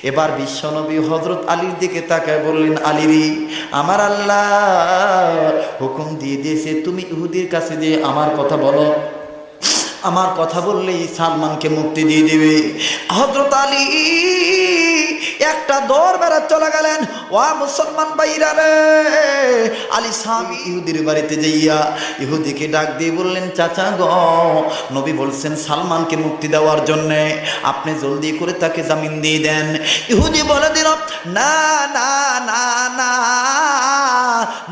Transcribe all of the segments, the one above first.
এবার বিশ্বনবী হযরত আলীর দিকে তাকায় বললেন, আলী রে, আমার আল্লাহ হুকুম দিয়ে দিয়েছে তুমি ইহুদির কাছে যে আমার কথা বলো, আমার কথা বললেই সালমানকে মুক্তি দিয়ে দিবে। হযরত আলী একটা দৌড় বেড়া চলে গেলেন। ওয়া মুসলমান ভাইরা রে, আলী সাহাবী ইহুদির বাড়িতে যাইয়া ইহুদিকে ডাক দিয়ে বললেন, চাচা গো, নবী বলছেন সালমানকে মুক্তি দেওয়ার জন্য, আপনি জলদি করে তাকে জামিন দিয়ে দেন। ইহুদি বলে দিল, না না না না,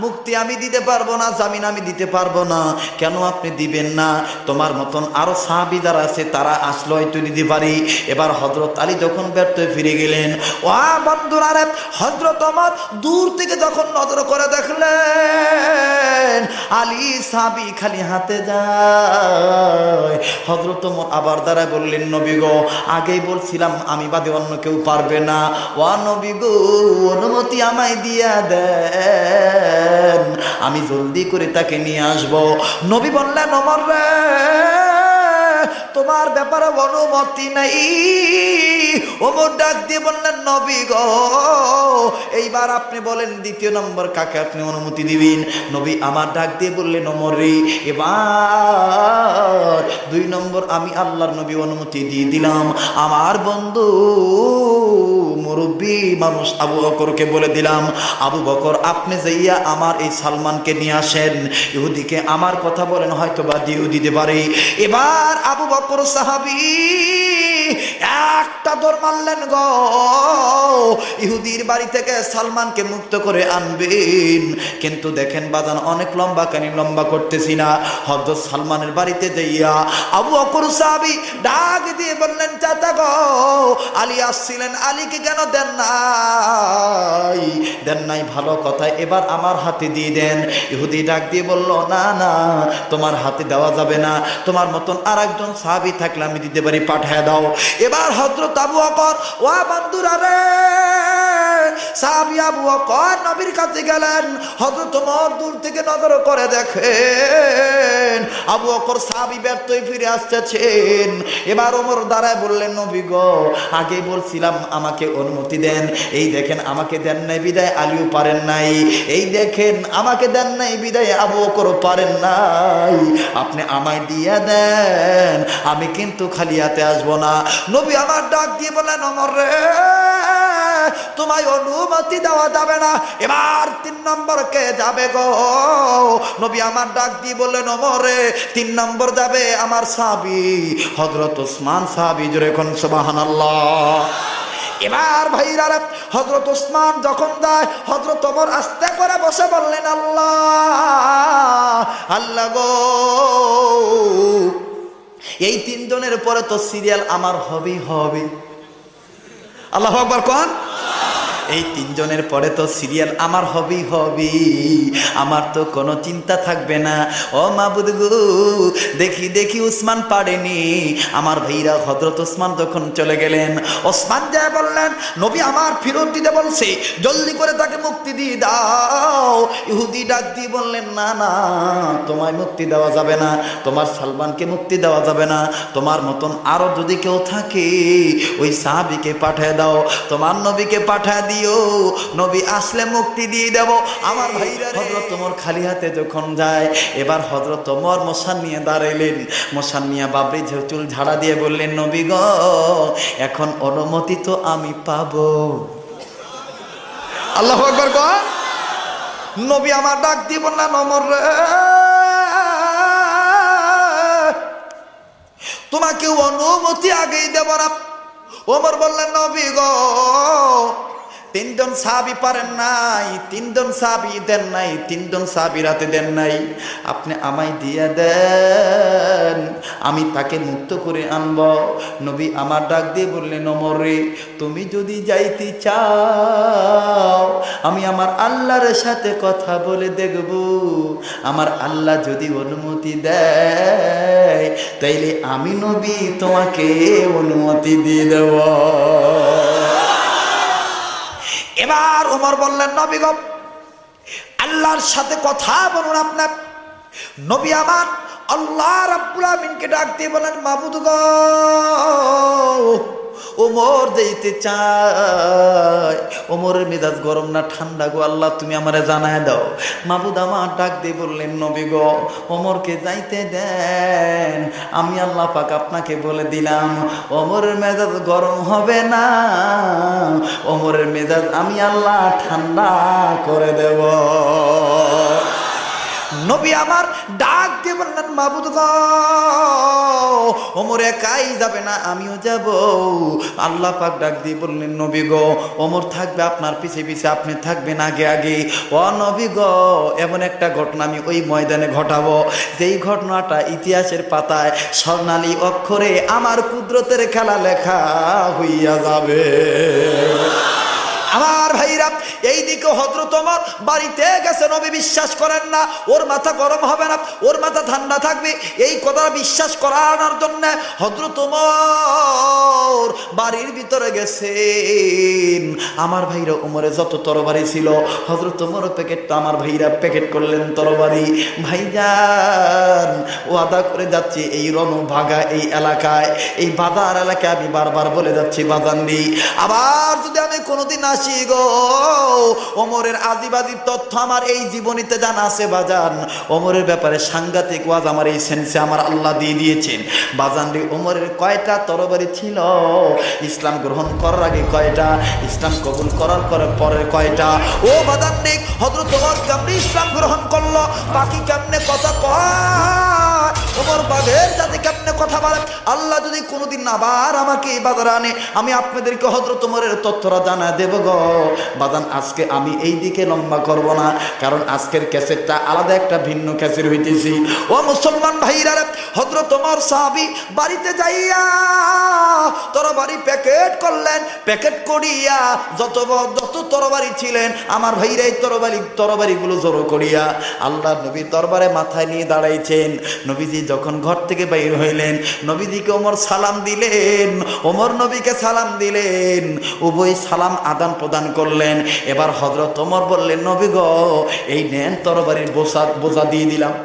মুক্তি আমি দিতে পারবো না, জামিন আমি দিতে পারবো না। কেন আপনি দিবেন না? তোমার মতন আরো সাহাবী যারা আছে তারা আসলে হয়তো দিতে পারি। এবার হযরত আলী যখন ব্যর্থ হয়ে ফিরে গেলেন, ও বন্ধুরা রে, হযরত ওমর দূর থেকে যখন নজর করে দেখলেন আলী সাহাবী খালি হাতে যায়, হযরত ওমর আবার দাঁড়ায় বললেন, নবী গো, আগেই বলছিলাম আমি বাদে অন্য কেউ পারবে না। ও নবী গো, অনুমতি আমায় দিয়া দেন, আমি জলদি করে তাকে নিয়ে আসবো। নবী বললেন, ওমর রে, তোমার ব্যাপারে অনুমতি নাই। ওমর ডাক দিয়ে বললেন, নবী গো, এইবার আপনি বলেন দ্বিতীয় নম্বর কাকে আপনি অনুমতি দিবেন? নবী আমার ডাক দিয়ে বললেন, ওমর রে, এবার 2 নম্বর আমি আল্লাহর নবী অনুমতি দিয়ে দিলাম, আমার বন্ধু মুরব্বী মানুষ আবু বকরকে বলে দিলাম, আবু বকর আপনি যাইয়া আমার এই সালমানকে নিয়ে আসেন, ইহুদিকে আমার কথা বলেন, হয়তো বা দিয়েও দিতে পারে। এবার আবু বকর সাহাবী একটা দৌড় মারলেন গো, ইহুদির বাড়ি থেকে সালমানকে মুক্ত করে আনবেন। কিন্তু দেখেন বাজান, অনেক লম্বা কানি লম্বা করতেছি না, হযরত সালমানের বাড়িতে যাইয়া আবু বকর সাহাবী ডাক দিয়ে বললেন, চাচা গো, আলী আসছিলেন, আলীকে কেন দেন নাই? দেন নাই, ভালো কথা, এবার আমার হাতে দিয়ে দেন। ইহুদি ডাক দিয়ে বলল, না না, তোমার হাতে দেওয়া যাবে না, তোমার মতন আর একজন সাহাবী থাকলে আমি দিতে পারি, পাঠায় দাও। এবার হযরত আবু বকর, ও বন্ধুরা রে, সাহাবী আবু বকর নবীর কাছে গেলেন। হযরত ওমর দূর থেকে নজর করে দেখেন আবু বকর সাহাবী ব্যর্থ হয়ে ফিরে আসতেছেন। এবার ওমর দাঁড়ায় বললেন, নবী গো, আগে বলছিলাম আমাকে অনুমতি দেন, এই দেখেন আমাকে দেন নাই বিদায় আলীও পারেন নাই, এই দেখেন আমাকে দেন নাই বিদায় আবু বকরও পারেন নাই, আপনি আমায় দিয়ে দেন, আমি কিন্তু খালি হাতে আসবো না। নবী আমার ডাক দিয়ে বললেন, ওমর রে, তোমায় অনুমতি দেওয়া যাবে না, এবার 3 নম্বর কে যাবে গো? নবী আমার ডাক দিয়ে বললেন, ওমর রে, 3 নম্বর যাবে আমার সাহাবী হযরত ওসমান সাহাবী, জোরে কোন সুবহানাল্লাহ। এবার ভাইরা, হযরত ওসমান যখন যায়, হযরত ওমর আস্তে করে বসে বললেন, আল্লাহ আল্লাহ গো, এই 3 জনের পরে তো সিরিয়াল আমার হবেই হবে। আল্লাহু আকবার কোন? এই 3 জনের পরে তো সিরিয়াল আমার হবেই হবে, আমার তো কোনো চিন্তা থাকবে না। ও মাবুদ গো, দেখি দেখি উসমান পারেনি। আমার ভাইরা হযরত ওসমান যখন চলে গেলেন, ওসমান যায় বললেন, নবী আমার ফেরত দিতে বলছে, জলদি করে তাকে মুক্তি দিয়ে দাও। ইহুদি ডাক দিয়ে বললেন, না না, তোমায় মুক্তি দেওয়া যাবে না, তোমার সালমানকে মুক্তি দেওয়া যাবে না, তোমার মতন আরো যদি কেউ থাকে ওই সাহাবীকে পাঠিয়ে দাও, তোমার নবীকে পাঠিয়ে দিও, নবী আসলে মুক্তি দিয়ে দেব। আমার ভাইরা, হযরত ওমর খালি হাতে যখন যায়, এবার হযরত ওমর মশান নিয়ে দাঁড়াইলেন, মশান নিয়ে বাবরি চুল ঝাড়া দিয়ে বললেন, নবী গো, এখন অনুমতি তো আমি পাবো। আল্লাহু আকবার গো। নবী আমার ডাক দিয়ে বললেন, ওমর রে, তোমাকে অনুমতি আগেই দেব না। ওমর বললেন, নবী গো, 3 জন সাহাবী পারেন নাই, 3 জন সাহাবী দেন নাই, 3 জন সাহাবী রাতে দেন নাই, আপনি আমায় দিয়ে দেন, আমি তাকে মুক্ত করে আনব। নবী আমার ডাক দিয়ে বললেন, ওমর রে, তুমি যদি যাইতে চাও, আমি আমার আল্লাহর সাথে কথা বলে দেখব, আমার আল্লাহ যদি অনুমতি দেয় তাইলে আমি নবী তোমাকে অনুমতি দিয়ে দেব। এবার ওমর বললেন, নবী গো, আল্লাহর সাথে কথা বলুন আপনার। নবী আমার আল্লাহ রাব্বুল আমিনকে ডাক দিয়ে বলেন, মাবুদ গো, ওমর যেতে চায়, ওমরের মেজাজ গরম না ঠান্ডা গো আল্লাহ তুমি আমারে জানায় দাও। মাবুদ আমার ডাক দিয়ে বললেন নবী গো ওমরকে যাইতে দেন, আমি আল্লাহ পাক আপনাকে বলে দিলাম ওমরের মেজাজ গরম হবে না, ওমরের মেজাজ আমি আল্লাহ ঠান্ডা করে দেব। নবী আমার ডাক দিয়ে বললেন মাবুদ গো ওমর একাই যাবে না আমিও যাব। আল্লাহ পাক ডাক দিয়ে বললেন নবী গো ওমর থাকবে আপনার পিছে পিছে, আপনি থাকবেন আগে আগে। ও নবী গো এমন একটা ঘটনা আমি ওই ময়দানে ঘটাবো যেই ঘটনাটা ইতিহাসের পাতায় স্বর্ণালী অক্ষরে আমার কুদরতের খেলা লেখা হইয়া যাবে। আমার ভাইরা এইদিকে হযরত ওমর বাড়িতে গেছে, নবী বিশ্বাস করেন না ওর মাথা গরম হবে না, ওর মাথা ঠান্ডা থাকবে, এই কথা বিশ্বাস করানোর জন্য হযরত ওমর বাড়ির ভিতরে গেছেন। আমার ভাইরা ওমরের যত তরবারি ছিল হযরত ওমর প্যাকেটটা আমার ভাইরা প্যাকেট করলেন তরবারি। ভাইজান ওয়াদা করে যাচ্ছি এই রণভাগা এই এলাকায়, এই বাজার এলাকায় আমি বারবার বলে যাচ্ছি বাজানদি, আবার যদি আমি কোনোদিন আসি গো ওমরের আজিবাজির তথ্য আমার এই জীবনীতে জানা আছে বাজান। ওমরের ব্যাপারে সাংঘাতিক ওয়াজ আমার এই সেন্সে আমার আল্লাহ দিয়ে দিয়েছেন বাজান রে। ওমরের কয়টা তরবারি ছিল, ইসলাম গ্রহণ করার আগে কয়টা, ইসলাম কবুল করার পরে কয়টা। ও বাজান রে হযরত ওমর কেমনে ইসলাম গ্রহণ করলো, বাকি কেমনে কথা কয়, ওমর বাঘের যাতে কেমনে কথা বলে, আল্লাহ যদি কোনোদিন আবার আমাকে এই বাজারে আনে আমি আপনাদেরকে হযরত ওমরের তথ্যরা জানা দেব গো বাজান। আজকে আমি এই দিকে লম্বা করব না, কারণ আজকের ক্যাসেটটা আলাদা একটা ভিন্ন ক্যাসেট হইতেছি। ও মুসলমান ভাইরা হযরত ওমর সাহাবী বাড়িতে যাইয়া তরবারি প্যাকেট করলেন, প্যাকেট করিয়া যত তরবারি ছিলেন আমার ভাইরা এই তরবারিগুলো জড়ো করিয়া আল্লাহর নবীর দরবারে মাথায় নিয়ে দাঁড়াইছেন। নবীজি যখন ঘর থেকে বাইর হইলেন নবীজিকে ওমর সালাম দিলেন, ওমর নবীকে সালাম দিলেন, উভয় সালাম আদান প্রদান করলেন। এবার হযরত ওমর বললেন নবী গো এই নেন তরবারির বোঝা দিয়ে দিলাম।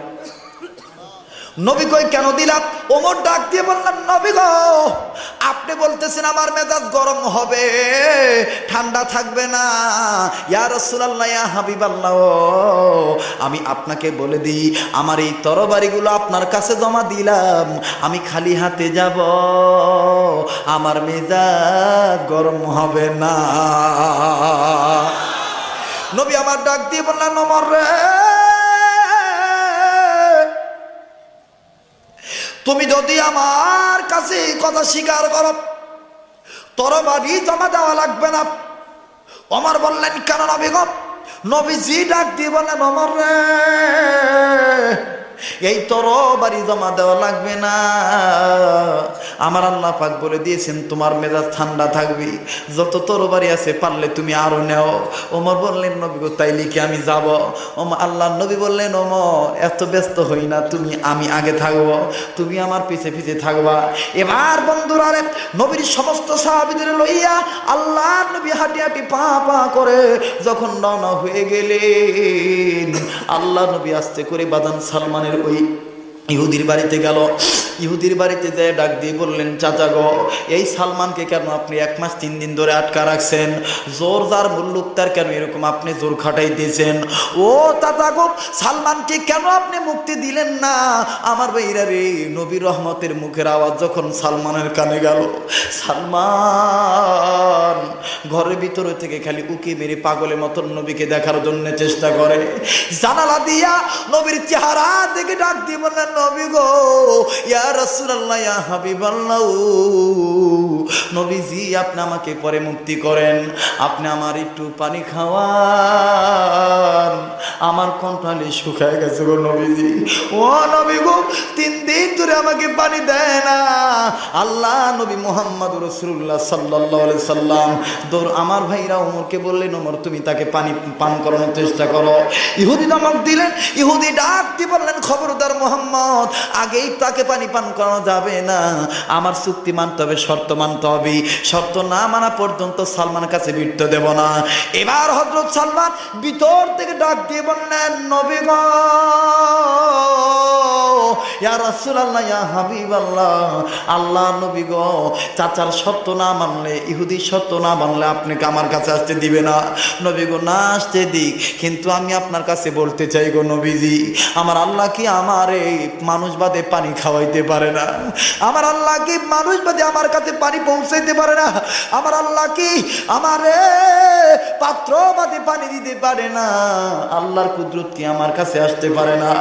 নবী কই কেন দিলাম? ওমর ডাক দিয়ে বললেন নবী গো আপনি বলতেছেন আমার মেজাজ গরম হবে ঠান্ডা থাকবে না, ইয়া রাসূলুল্লাহ ইয়া হাবিবাল্লাহ আমি আপনাকে বলে দিই আমার এই তরবারিগুলো আপনার কাছে জমা দিলাম, আমি খালি হাতে যাব, আমার মেজাজ গরম হবে না। নবী আমার ডাক দিয়ে বললেন ওমর রে তুমি যদি আমার কাছে কথা স্বীকার করো তরবারি জমা দেওয়া লাগবে না। ওমর বললেন কেন নবী গো? নবীজি ডাক দিয়ে বললেন ওমর রে এই তরবারি জমা দেওয়া লাগবে না, আমার আল্লাহ পাক বলে দিয়েছেন তোমার মেজাজ ঠান্ডা থাকবে, যত তরবারি আছে পারলে তুমি আরো নেও। ওমর বললেন নবী গো তাইলে কি আমি যাব? আল্লাহ নবী বললেন ওমর এত ব্যস্ত হই না, আমি আগে থাকবো, তুমি আমার পিছে পিছে থাকবা। এবার বন্ধুরা রে নবীর সমস্ত সাহাবীদের লইয়া আল্লাহ নবী হাঁটি হাঁটি পা পা করে যখন রওনা হয়ে গেলেন আল্লাহ নবী আস্তে করে বাদান সালমানের ওই ইহুদির বাড়িতে গেল। ইহুদির বাড়িতে যেয়ে ডাক দিয়ে বললেন চাচা গো এই সালমানকে কেন আপনি 1 মাস 3 দিন ধরে আটকা রাখছেন, জোর যার মুল্লুক তার কেন এরকম আপনি জোর খাটাই দিয়েছেন? ও চাচা গো সালমানকে কেন আপনি মুক্তি দিলেন না? আমার ভাইরা রে নবীর রহমতের মুখের আওয়াজ যখন সালমানের কানে গেল, সালমান ঘরের ভিতরে থেকে খালি উকি মেরে পাগলের মতন নবীকে দেখার জন্য চেষ্টা করে। জানালা দিয়া নবীর চেহারা দেখে ডাক দিয়ে বললেন নবী গো ইয়া রাসূলুল্লাহ ইয়া হাবিবাল্লাহ নবীজি আপনি আমাকে পরে মুক্তি করেন, আপনি আমার একটু পানি খাওয়ান, আমার কণ্ঠালি শুকায় গেছে গো নবীজি। ও নবী গো 3 দিন ধরে আমাকে পানি দেয় না। আল্লাহ নবী মুহাম্মদ রাসূলুল্লাহ সাল্লাল্লাহু আলাইহি সাল্লাম দৌড় আমার ভাইরা ওমরকে বললেন ওমর তুমি তাকে পানি পান করানোর চেষ্টা করো। ইহুদি ধমক দিলেন, ইহুদি ডাক দিয়ে বললেন খবরদার মুহাম্মদ আগেই তাকে পানি পান করানো যাবে না, আমার চুক্তি মানতে হবে, শর্ত মানতে হবে, শর্ত না মানা পর্যন্ত সালমানের কাছে বিরতে দেব না। এবার হযরত সালমান ভিতর থেকে ডাক দিয়ে বললেন নবী গো ইয়া রাসূলুল্লাহ, ইয়া হাবিবাল্লাহ, আল্লাহ নবী গো, চাচার সত্য না মানলে, ইহুদি সত্য না মানলে আপনাকে আমার কাছে আসতে দিবে না। নবী গো, না আসতে দিক, কিন্তু আমি আপনার কাছে বলতে চাই গো নবীজি, আমার আল্লাহ কি আমার এই মানুষ বাদে পানি খাওয়াইতে পারে না? আমার আল্লাহ কি মানুষ বাদে আমার কাছে পানি পৌঁছাইতে পারে না? আমার আল্লাহ কি আমারে পাত্র বাদে পানি দিতে পারে না? আল্লাহর কুদরত কি আমার কাছে আসতে পারে না?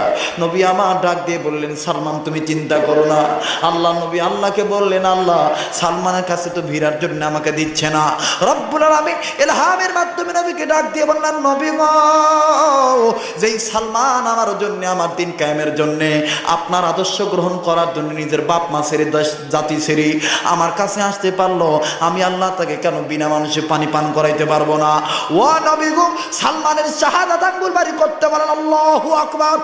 নবী আমার ডাক দিয়ে বললেন, সালমান তুমি চিন্তা করো না। আল্লাহ নবী আল্লাহকে বললেন, আল্লাহ সালমানের কাছে তো ভিড়ার জন্য আমাকে দিচ্ছে না। রব্বুল আলামিন ইলহামের মাধ্যমে নবীকে ডাক দিয়ে বললেন, নবী গো, যেই সালমান আমার জন্য, আমার দিন কায়েমের জন্য, আপনার আদর্শ গ্রহণ করার জন্য নিজের বাপ মা ছেড়ে, দেশ জাতি ছেড়ে আমার কাছে আসতে পারলো, আমি আল্লাহ তাকে কেন বিনা মানুষে পানি পান করাইতে পারবো না? ও নবী গো, সালমানের শাহাদাত আঙ্গুল বাড়ি করতে বলেন, আল্লাহু আকবার।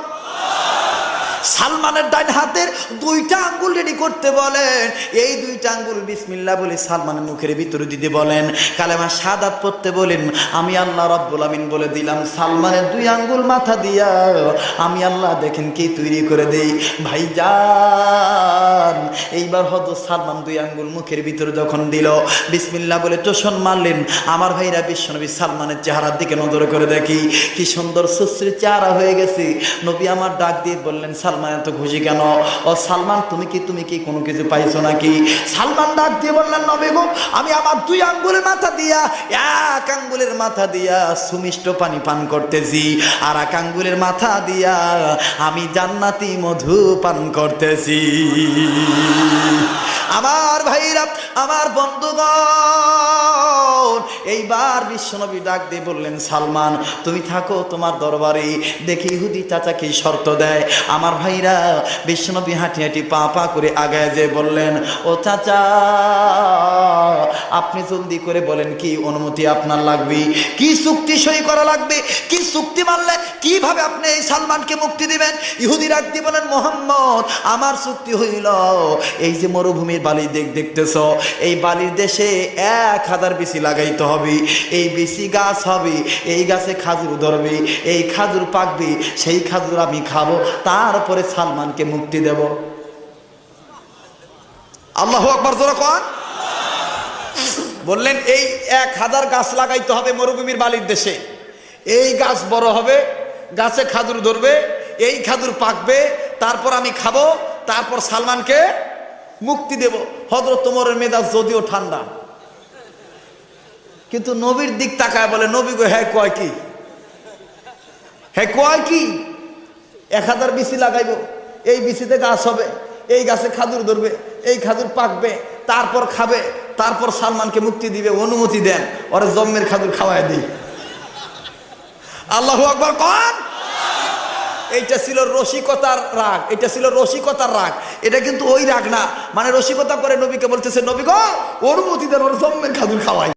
সালমানের ডান হাতের দুইটা আঙ্গুল রেডি করতে বলেন, এই দুইটা আঙ্গুল বিসমিল্লাহ বলে সালমানের মুখের ভিতরে দিতে বলেন, কালেমা শাহাদাত পড়তে বলেন, আমি আল্লাহ রব্বুল আমিন বলে দিলাম, সালমানের দুই আঙ্গুল মাথা দিয়া আমি আল্লাহ দেখেন কি তৈরি করে দেই। ভাইজান, এইবার হয়তো সালমান দুই আঙ্গুল মুখের ভিতরে যখন দিল, বিসমিল্লাহ বলে টোশন মারলেন, আমার ভাইরা বিশ্বনবী সালমানের চেহারার দিকে নজর করে দেখি, কি সুন্দর সুশ্রী চেহারা হয়ে গেছে। নবী আমার ডাক দিয়ে বললেন, সালমান এত খুশি কেন? ও সালমান, তুমি কি কোনো কিছু পাইছো নাকি? সালমান ডাক দিয়ে বললেন, নবী গো, আমি আমার দুই আঙ্গুলের মাথা দিয়া, এক আঙ্গুলের মাথা দিয়া সুমিষ্ট পানি পান করতেছি, আর এক আঙ্গুলের মাথা দিয়া আমি জান্নাতি মধু পান করতেছি। আমার ভাইরা, আমার বন্ধুগণ, এইবার বিশ্বনবী ডাক দিয়ে বললেন, সালমান তুমি থাকো তোমার দরবারে, দেখি ইহুদি চাচা কি শর্ত দেয়। আমার ভাইরা, বিশ্বনবী হাঁটি হাঁটি পা পা করে আগায় যেয়ে বললেন, ও চাচা, আপনি জলদি করে বলেন কি অনুমতি আপনার লাগবে, কি চুক্তি সই করা লাগবে, কি চুক্তি মানলে কিভাবে আপনি এই সালমানকে মুক্তি দিবেন? ইহুদি ডাক দিয়ে বলেন, মোহাম্মদ, আমার চুক্তি হইল, এই যে মরুভূমির বালি দেখতেছ, এই বালির দেশে 1000 বিচি লাগাইতে হবে, এই বিচি গাছ হবে, এই গাছে খাজুর ধরবে, এই খাজুর পাকবে, সেই খাজুর আমি খাবো, তারপরে সালমানকে মুক্তি দেব। আল্লাহু আকবার, জোরে কোন। বললেন, এই 1000 গাছ লাগাইতে হবে মরুভূমির বালির দেশে, এই গাছ বড় হবে, গাছে খাজুর ধরবে, এই খাজুর পাকবে, তারপর আমি খাবো, তারপর সালমানকে মুক্তি দেব। হযরত ওমরের মেজাজ যদিও ঠান্ডা, কিন্তু নবীর দিক তাকায় বলে, নবী গো, হ্যাঁ কয় কি, হ্যাঁ কয় কি, 1000 বিচি লাগাইব, এই বিচিতে গাছ হবে, এই গাছে খাজুর ধরবে, এই খাজুর পাকবে, তারপর খাবে, তারপর সালমানকে মুক্তি দিবে, অনুমতি দেন, ওরা জম্মের খাজুর খাওয়ায় দিই। আল্লাহু আকবার কোন। এইটা ছিল রসিকতার রাগ, এটা ছিল রসিকতার রাগ, এটা কিন্তু ওই রাগ না, মানে রসিকতা করে নবীকে বলতেছে, নবী গো, অনুমতি দেন, ওর জম্মের খাজুর খাওয়াই।